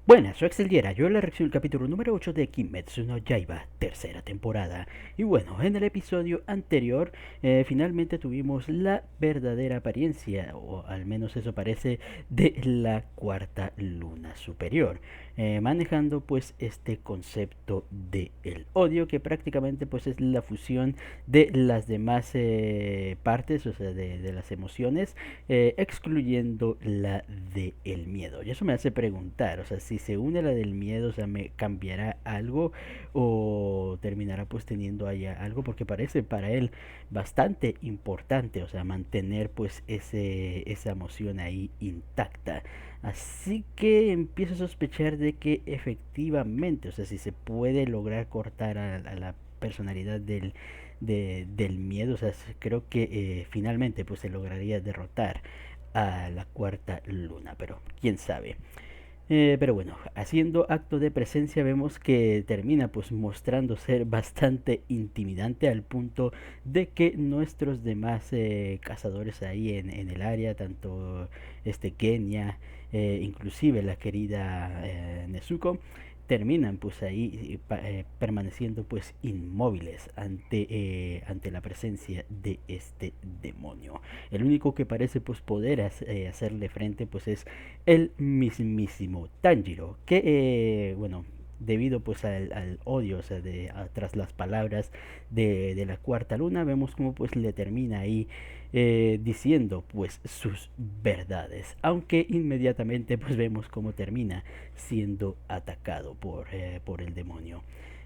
Buenas, soy Axel Yera, yo la reacción del capítulo número 8 de Kimetsu no Yaiba, tercera temporada. Y bueno, en el episodio anterior finalmente tuvimos la verdadera apariencia, o al menos eso parece, de la cuarta luna superior. Manejando pues este concepto de el odio, que prácticamente pues es la fusión de las demás partes, o sea, de las emociones, excluyendo la del miedo. Y eso me hace preguntar, o sea, si se une la del miedo, o sea, ¿me cambiará algo o terminará pues teniendo allá algo? Porque parece para él bastante importante, o sea, mantener pues esa emoción ahí intacta. Así que empiezo a sospechar de que efectivamente, o sea, si se puede lograr cortar a la personalidad del miedo, o sea, creo que finalmente pues se lograría derrotar a la cuarta luna, pero quién sabe. Pero bueno, haciendo acto de presencia vemos que termina pues mostrando ser bastante intimidante al punto de que nuestros demás cazadores ahí en el área, tanto Kenia, inclusive la querida Nezuko, terminan pues ahí permaneciendo pues inmóviles ante la presencia de este demonio. El único que parece pues poder hacerle frente pues es el mismísimo Tanjiro, que bueno, debido pues al odio, o sea, tras las palabras de la cuarta luna, vemos como pues le termina ahí diciendo pues sus verdades, aunque inmediatamente pues vemos cómo termina siendo atacado por el demonio.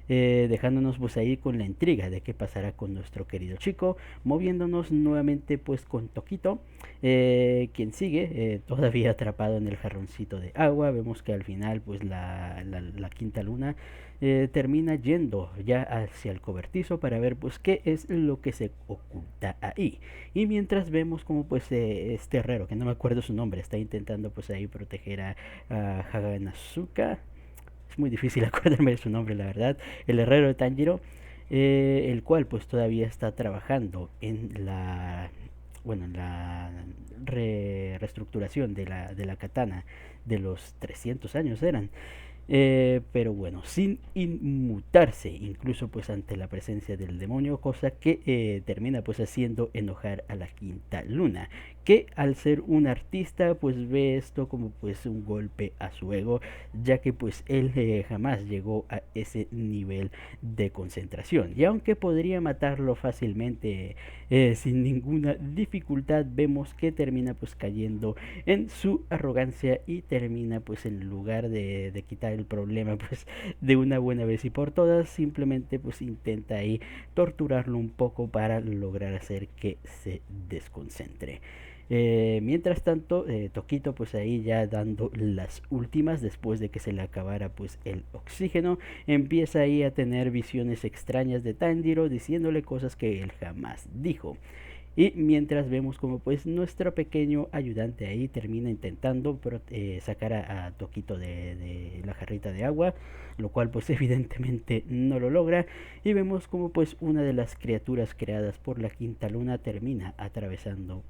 Dejándonos pues ahí con la intriga de qué pasará con nuestro querido chico, moviéndonos nuevamente pues con Toquito, quien sigue todavía atrapado en el jarroncito de agua. Vemos que al final pues la quinta luna termina yendo ya hacia el cobertizo para ver pues qué es lo que se oculta ahí. Y mientras vemos como pues este herrero, que no me acuerdo su nombre, está intentando pues ahí proteger a Haganazuka. Es muy difícil acordarme de su nombre, la verdad. El herrero de Tanjiro, el cual pues todavía está trabajando en la reestructuración de la katana de los 300 años eran. Pero bueno, sin inmutarse incluso pues ante la presencia del demonio, cosa que termina pues haciendo enojar a la quinta luna, que al ser un artista pues ve esto como pues un golpe a su ego, ya que pues él jamás llegó a ese nivel de concentración, y aunque podría matarlo fácilmente sin ninguna dificultad, vemos que termina pues cayendo en su arrogancia y termina pues en lugar de quitar el problema pues de una buena vez y por todas, simplemente pues intenta ahí torturarlo un poco para lograr hacer que se desconcentre. Mientras tanto, Toquito pues ahí ya dando las últimas después de que se le acabara pues el oxígeno, empieza ahí a tener visiones extrañas de Tanjiro diciéndole cosas que él jamás dijo. Y mientras vemos como pues nuestro pequeño ayudante ahí termina intentando sacar a Toquito de la jarrita de agua, lo cual pues evidentemente no lo logra, y vemos como pues una de las criaturas creadas por la quinta luna termina atravesando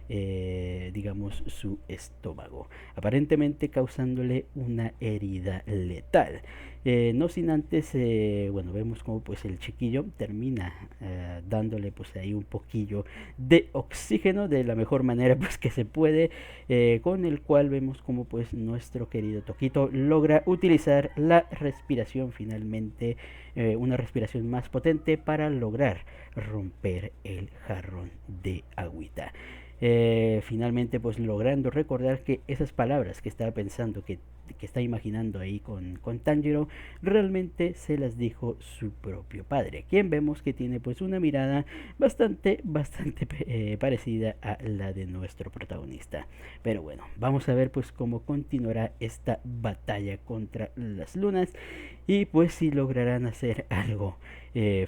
digamos su estómago, aparentemente causándole una herida letal. No sin antes, bueno, vemos como pues el chiquillo termina dándole pues ahí un poquillo de oxígeno de la mejor manera pues que se puede, con el cual vemos como pues nuestro querido Toquito logra utilizar la respiración finalmente, una respiración más potente para lograr romper el jarrón de agüita. Finalmente pues logrando recordar que esas palabras que estaba pensando, que está imaginando ahí con Tanjiro, realmente se las dijo su propio padre, quien vemos que tiene pues una mirada bastante parecida a la de nuestro protagonista. Pero bueno, vamos a ver pues cómo continuará esta batalla contra las lunas, y pues si lograrán hacer algo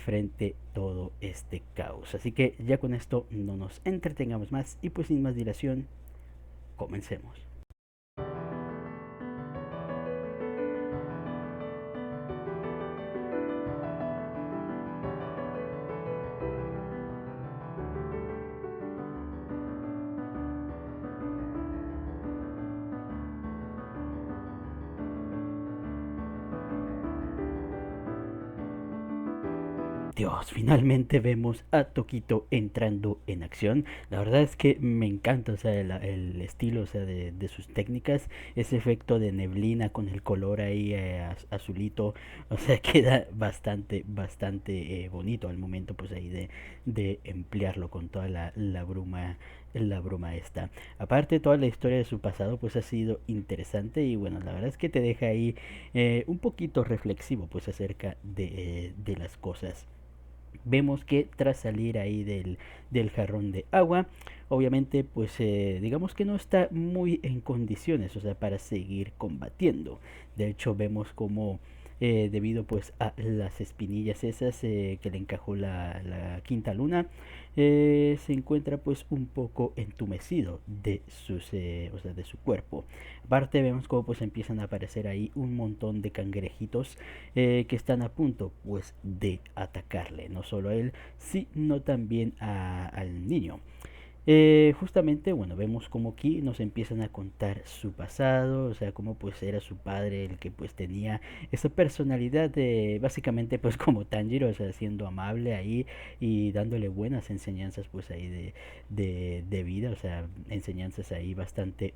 frente a todo este caos. Así que ya con esto no nos entretengamos más y pues sin más dilación, comencemos. Dios, finalmente vemos a Tokito entrando en acción. La verdad es que me encanta, o sea, el estilo, o sea, de sus técnicas, ese efecto de neblina con el color ahí azulito, o sea, queda bastante bonito al momento, pues ahí de emplearlo con toda la bruma esta. Aparte, toda la historia de su pasado, pues ha sido interesante y bueno, la verdad es que te deja ahí un poquito reflexivo, pues acerca de las cosas. Vemos que tras salir ahí del jarrón de agua, obviamente pues digamos que no está muy en condiciones, o sea, para seguir combatiendo. De hecho vemos como debido pues a las espinillas esas que le encajó la quinta luna, se encuentra pues un poco entumecido de o sea, de su cuerpo. Aparte vemos como pues empiezan a aparecer ahí un montón de cangrejitos que están a punto pues de atacarle, no solo a él, sino también al niño. Justamente, bueno, vemos como aquí nos empiezan a contar su pasado, o sea, cómo pues era su padre el que pues tenía esa personalidad de, básicamente pues como Tanjiro, o sea, siendo amable ahí y dándole buenas enseñanzas pues ahí de vida, o sea, enseñanzas ahí bastante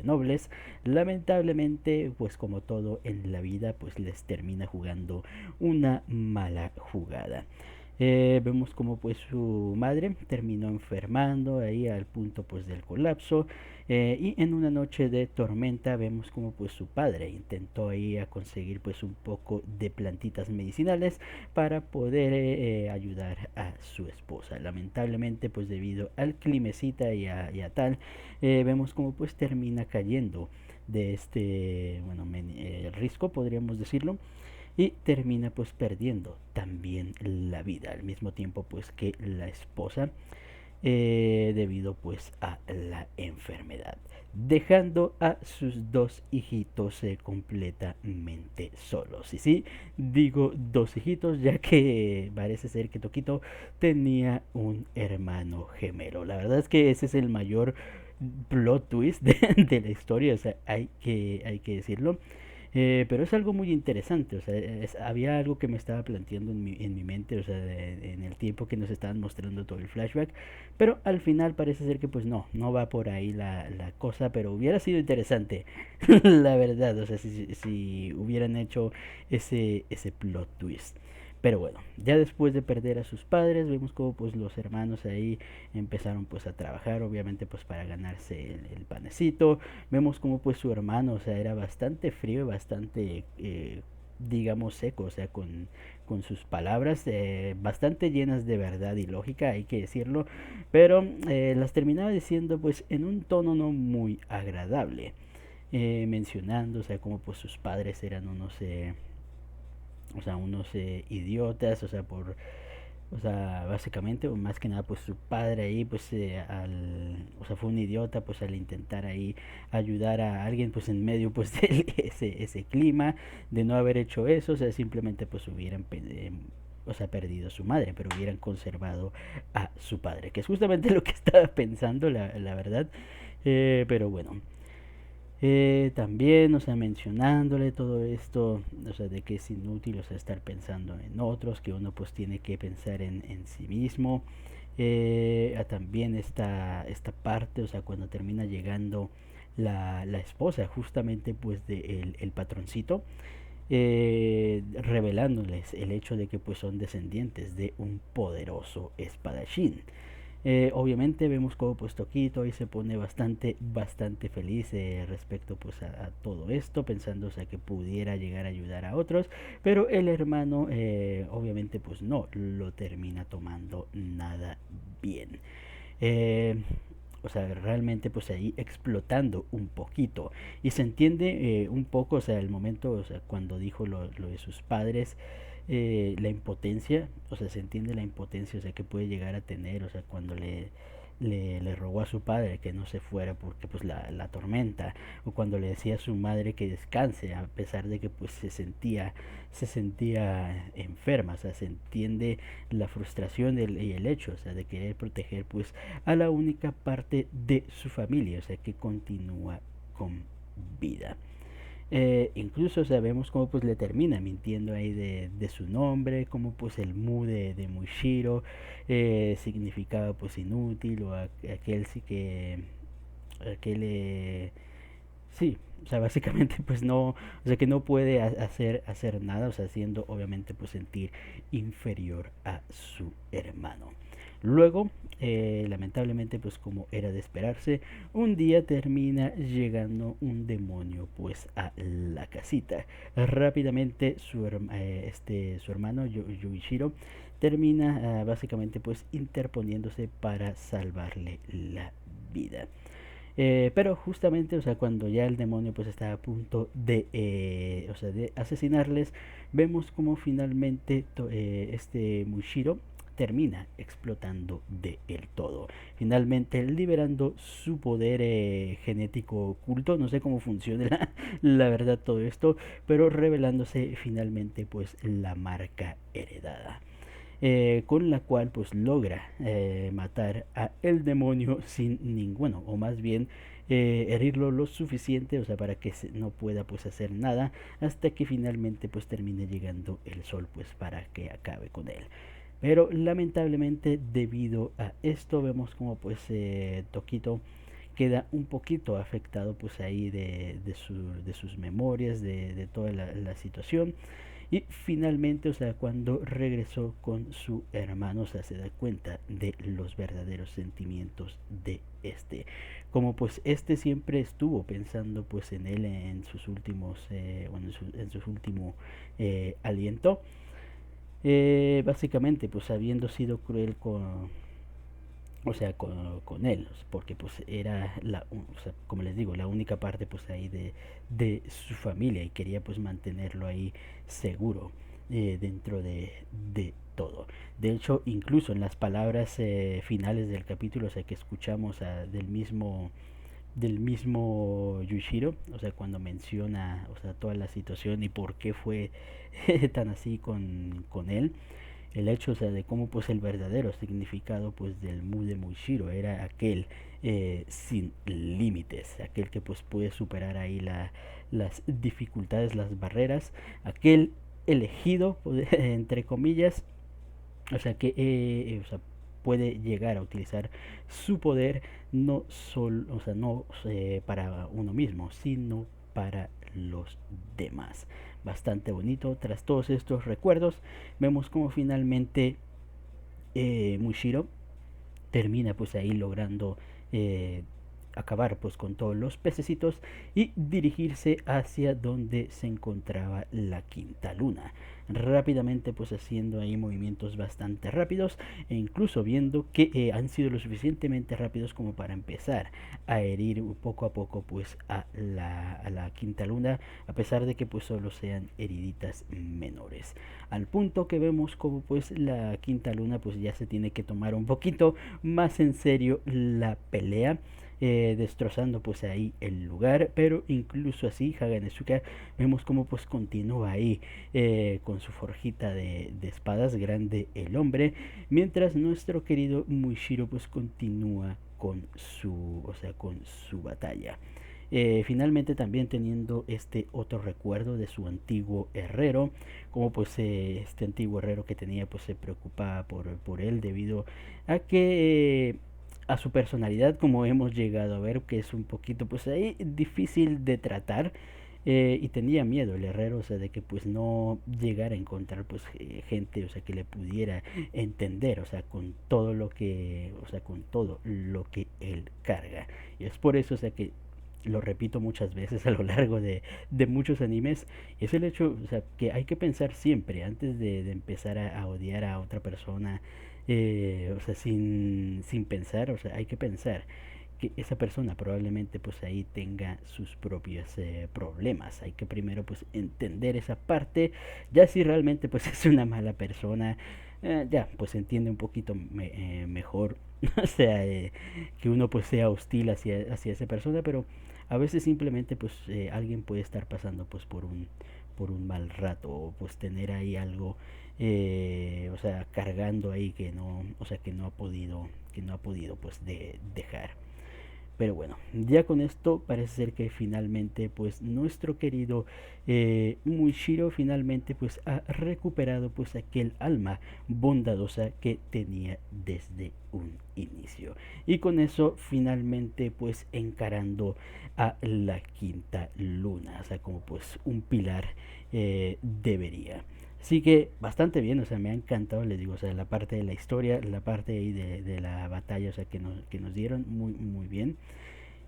nobles. Lamentablemente, pues como todo en la vida, pues les termina jugando una mala jugada. Vemos como pues su madre terminó enfermando ahí al punto pues del colapso, y en una noche de tormenta vemos como pues su padre intentó ahí a conseguir pues un poco de plantitas medicinales para poder ayudar a su esposa. Lamentablemente pues debido al climecita y a tal, vemos como pues termina cayendo de este, bueno, risco podríamos decirlo, y termina pues perdiendo también la vida al mismo tiempo pues que la esposa, debido pues a la enfermedad, dejando a sus dos hijitos completamente solos. Y sí, digo dos hijitos ya que parece ser que Tokito tenía un hermano gemelo. La verdad es que ese es el mayor plot twist de la historia, o sea, hay que decirlo. Pero es algo muy interesante, o sea, había algo que me estaba planteando en mi mente, o sea, en el tiempo que nos estaban mostrando todo el flashback, pero al final parece ser que pues no va por ahí la cosa, pero hubiera sido interesante, la verdad, o sea, si hubieran hecho ese plot twist. Pero bueno, ya después de perder a sus padres, vemos como pues los hermanos ahí empezaron pues a trabajar, obviamente pues para ganarse el panecito. Vemos como pues su hermano, o sea, era bastante frío y bastante, digamos, seco, o sea, con sus palabras, bastante llenas de verdad y lógica, hay que decirlo, pero las terminaba diciendo pues en un tono no muy agradable, mencionando, o sea, como pues sus padres eran unos idiotas, o sea, básicamente, o más que nada, pues su padre ahí, pues, o sea, fue un idiota, pues, al intentar ahí ayudar a alguien, pues, en medio, pues, de ese clima, de no haber hecho eso, o sea, simplemente, pues, hubieran, o sea, perdido a su madre, pero hubieran conservado a su padre, que es justamente lo que estaba pensando, la verdad, pero bueno. También, o sea, mencionándole todo esto, o sea, de que es inútil, o sea, estar pensando en otros, que uno pues tiene que pensar en sí mismo. También esta parte, o sea, cuando termina llegando la esposa, justamente pues de el patroncito, revelándoles el hecho de que pues son descendientes de un poderoso espadachín. Obviamente vemos como pues Toquito y se pone bastante feliz respecto pues a todo esto, pensando, o sea, que pudiera llegar a ayudar a otros, pero el hermano obviamente pues no lo termina tomando nada bien. Eh, o sea, realmente pues ahí explotando un poquito. Y se entiende un poco, o sea, el momento, o sea, cuando dijo lo de sus padres, la impotencia, o sea, se entiende la impotencia, o sea, que puede llegar a tener, o sea, cuando le rogó a su padre que no se fuera porque pues la tormenta, o cuando le decía a su madre que descanse a pesar de que pues se sentía enferma, o sea, se entiende la frustración y el hecho, o sea, de querer proteger pues a la única parte de su familia, o sea, que continúa con vida. Incluso sabemos cómo pues le termina mintiendo ahí de su nombre, como pues el mu de Mushiro significaba pues inútil, o aquel sí que aquel sí, o sea, básicamente pues no, o sea, que no puede hacer nada, o sea, haciendo obviamente pues sentir inferior a su hermano. Luego, lamentablemente, pues como era de esperarse, un día termina llegando un demonio pues a la casita. Rápidamente su hermano Yuichiro termina básicamente pues interponiéndose para salvarle la vida. Pero justamente, o sea, cuando ya el demonio pues está a punto o sea, de asesinarles, vemos como finalmente este Mushiro termina explotando de el todo, finalmente liberando su poder genético oculto. No sé cómo funciona la verdad todo esto, pero revelándose finalmente pues la marca heredada, con la cual pues logra matar a el demonio sin ninguno, o más bien herirlo lo suficiente, o sea, para que no pueda pues hacer nada, hasta que finalmente pues termine llegando el sol pues para que acabe con él. Pero lamentablemente, debido a esto, vemos como pues Tokito queda un poquito afectado pues ahí de sus memorias, de toda la situación. Y finalmente, o sea, cuando regresó con su hermano, o sea, se da cuenta de los verdaderos sentimientos de este. Como pues este siempre estuvo pensando pues en él en sus últimos, bueno, en su último aliento. Básicamente, pues habiendo sido cruel o sea, con él, porque pues era o sea, como les digo, la única parte pues ahí de su familia, y quería pues mantenerlo ahí seguro dentro de todo. De hecho, incluso en las palabras finales del capítulo, o sea, que escuchamos del mismo Yushiro, o sea, cuando menciona, o sea, toda la situación y por qué fue tan así con él, el hecho, o sea, de cómo pues el verdadero significado pues del Mu de Mushiro era aquel sin límites, aquel que pues puede superar ahí las dificultades, las barreras, aquel elegido entre comillas, o sea, que o sea, puede llegar a utilizar su poder no solo, o sea, no para uno mismo, sino para los demás. Bastante bonito. Tras todos estos recuerdos, vemos como finalmente Mushiro termina pues ahí logrando eh, acabar pues con todos los pececitos y dirigirse hacia donde se encontraba la quinta luna, rápidamente pues haciendo ahí movimientos bastante rápidos, e incluso viendo que han sido lo suficientemente rápidos como para empezar a herir poco a poco pues a la quinta luna, a pesar de que pues solo sean heriditas menores, al punto que vemos como pues la quinta luna pues ya se tiene que tomar un poquito más en serio la pelea, destrozando pues ahí el lugar. Pero incluso así Haganesuka vemos como pues continúa ahí con su forjita de espadas, grande el hombre, mientras nuestro querido Mushiro pues continúa con o sea, con su batalla. Finalmente también teniendo este otro recuerdo de su antiguo herrero, como pues este antiguo herrero que tenía pues se preocupaba por él, debido a que a su personalidad, como hemos llegado a ver, que es un poquito pues ahí difícil de tratar, y tenía miedo el herrero, o sea, de que pues no llegara a encontrar pues gente, o sea, que le pudiera entender, o sea, con todo lo que, o sea, con todo lo que él carga. Y es por eso, o sea, que lo repito muchas veces a lo largo de muchos animes, es el hecho, o sea, que hay que pensar siempre antes de empezar a odiar a otra persona, o sea, sin pensar, o sea, hay que pensar que esa persona probablemente pues ahí tenga sus propios problemas. Hay que primero pues entender esa parte. Ya si realmente pues es una mala persona, ya pues entiende un poquito mejor, o sea, que uno pues sea hostil hacia esa persona, pero a veces simplemente pues alguien puede estar pasando pues por un mal rato, o pues tener ahí algo, o sea, cargando ahí que no, o sea, que no ha podido pues dejar. Pero bueno, ya con esto parece ser que finalmente pues nuestro querido Mushiro finalmente pues ha recuperado pues aquel alma bondadosa que tenía desde un inicio. Y con eso finalmente pues encarando a la quinta luna, o sea, como pues un pilar debería. Así que bastante bien, o sea, me ha encantado, les digo, o sea, la parte de la historia, la parte ahí de la batalla, o sea, que nos dieron muy, muy bien.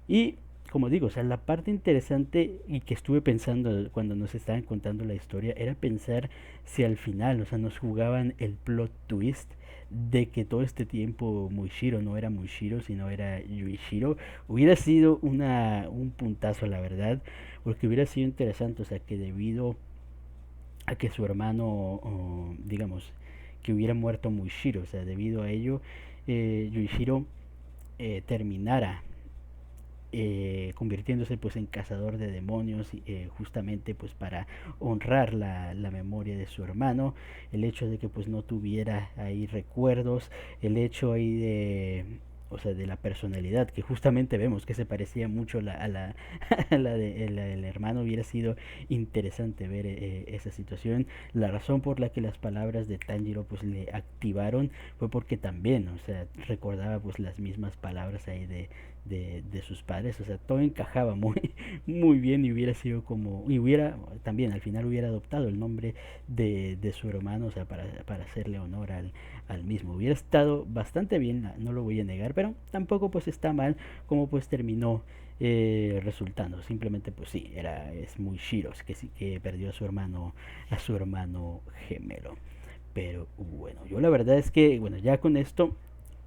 Y como digo, o sea, la parte interesante y que estuve pensando cuando nos estaban contando la historia era pensar si al final, o sea, nos jugaban el plot twist de que todo este tiempo Muishiro no era Muishiro, sino era Yuichiro. Hubiera sido un puntazo, la verdad, porque hubiera sido interesante, o sea, que debido a que su hermano, digamos, que hubiera muerto Muishiro, o sea, debido a ello, Yuichiro terminara convirtiéndose pues en cazador de demonios, justamente pues para honrar la memoria de su hermano, el hecho de que pues no tuviera ahí recuerdos, el hecho ahí de, o sea, de la personalidad que justamente vemos que se parecía mucho a la del hermano. Hubiera sido interesante ver esa situación. La razón por la que las palabras de Tanjiro pues le activaron fue porque también, o sea, recordaba pues las mismas palabras ahí de sus padres, o sea, todo encajaba muy, muy bien y hubiera sido como, y hubiera también al final hubiera adoptado el nombre de su hermano, o sea, para hacerle honor al mismo. Hubiera estado bastante bien, no lo voy a negar, pero tampoco pues está mal como pues terminó resultando. Simplemente pues sí, es muy Shiros que sí que perdió a su hermano gemelo. Pero bueno, yo la verdad es que, bueno, ya con esto,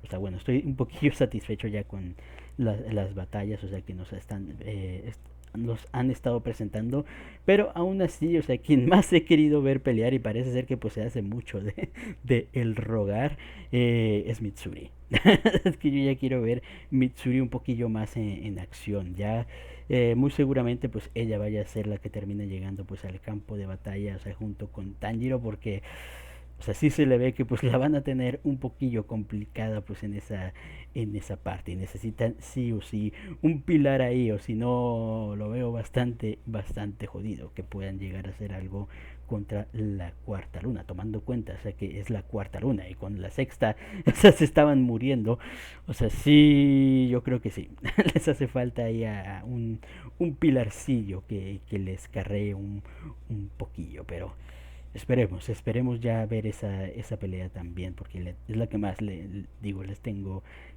o sea, bueno, estoy un poquillo satisfecho ya con las batallas, o sea, que nos han estado presentando, pero aún así, o sea, quien más he querido ver pelear y parece ser que pues se hace mucho de el rogar es Mitsuri. Es que yo ya quiero ver Mitsuri un poquillo más en acción, ya muy seguramente pues ella vaya a ser la que termine llegando pues al campo de batalla, o sea, junto con Tanjiro, porque o sea, sí se le ve que pues la van a tener un poquillo complicada pues en esa parte y necesitan sí o sí un pilar ahí, o si no lo veo bastante bastante jodido que puedan llegar a hacer algo contra la cuarta luna, tomando cuenta, o sea, que es la cuarta luna y con la sexta, o sea, se estaban muriendo, o sea, sí, yo creo que sí, les hace falta ahí un pilarcillo que les carree un poquillo, pero esperemos ya ver esa pelea también, porque es la que más digo,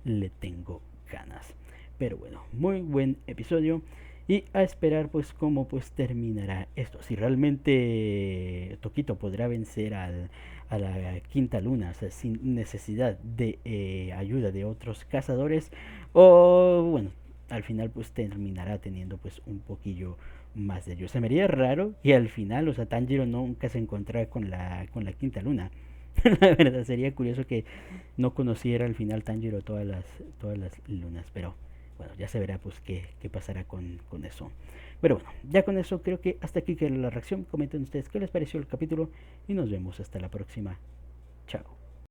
le tengo ganas. Pero bueno, muy buen episodio. Y a esperar pues cómo pues terminará esto. Si realmente Toquito podrá vencer a la quinta luna, o sea, sin necesidad de ayuda de otros cazadores. O bueno, al final pues terminará teniendo pues un poquillo más de ellos. Se me haría raro que al final, o sea, Tanjiro nunca se encontrara con la quinta luna. La verdad sería curioso que no conociera al final Tanjiro todas las lunas, pero bueno, ya se verá pues qué pasará con eso. Pero bueno, ya con eso creo que hasta aquí queda la reacción. Comenten ustedes qué les pareció el capítulo y nos vemos hasta la próxima. Chao.